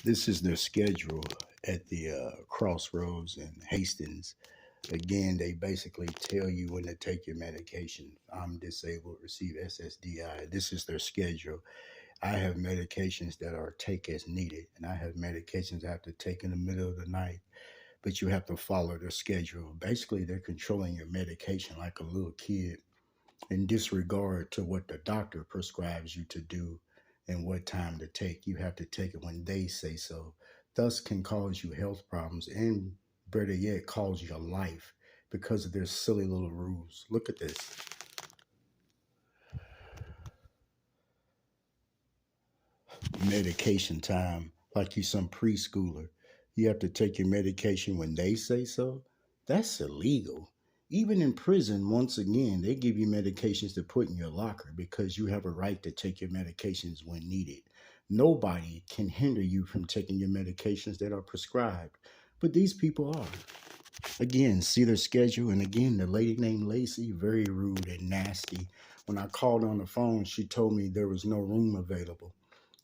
This is their schedule at the crossroads in Hastings. Again, they basically tell you when to take your medication. I'm disabled, receive ssdi. This is their schedule. I have medications that are take as needed, and I have medications I have to take in the middle of the night, but you have to follow their schedule. Basically, they're controlling your medication like a little kid in disregard to what the doctor prescribes you to do and what time to take. You have to take it when they say so. Thus can cause you health problems and better yet cause your life because of their silly little rules. Look at this. Medication time, like you some preschooler. You have to take your medication when they say so. That's illegal. Even in prison, once again, they give you medications to put in your locker because you have a right to take your medications when needed. Nobody can hinder you from taking your medications that are prescribed, but these people are. Again, see their schedule. And again, the lady named Lacey, very rude and nasty. When I called on the phone, she told me there was no room available.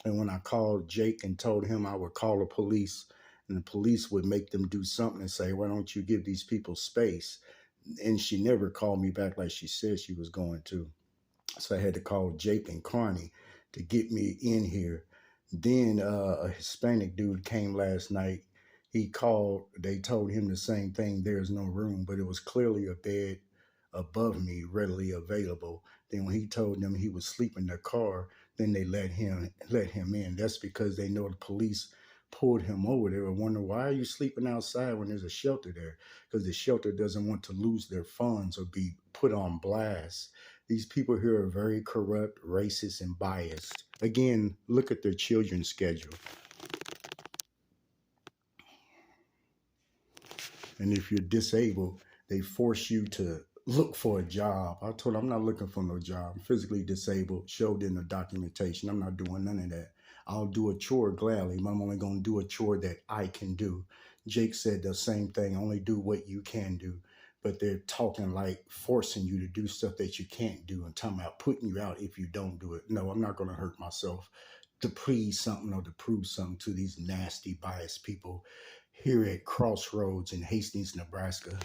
And when I called Jake and told him I would call the police, and the police would make them do something and say, why don't you give these people space? And she never called me back like she said she was going to. So I had to call Jake and Carney to get me in here. Then a Hispanic dude came last night. He called. They told him the same thing. There's no room, but it was clearly a bed above me, readily available. Then when he told them he was sleeping in the car, then they let him in. That's because they know the police pulled him over. They were wondering, why are you sleeping outside when there's a shelter there? Because the shelter doesn't want to lose their funds or be put on blast. These people here are very corrupt, racist, and biased. Again, look at their children's schedule. And if you're disabled, they force you to look for a job. I told them I'm not looking for no job. I'm physically disabled, showed in the documentation. I'm not doing none of that. I'll do a chore gladly, but I'm only going to do a chore that I can do. Jake said the same thing, only do what you can do. But they're talking like forcing you to do stuff that you can't do and talking about putting you out if you don't do it. No, I'm not going to hurt myself to please something or to prove something to these nasty, biased people here at Crossroads in Hastings, Nebraska.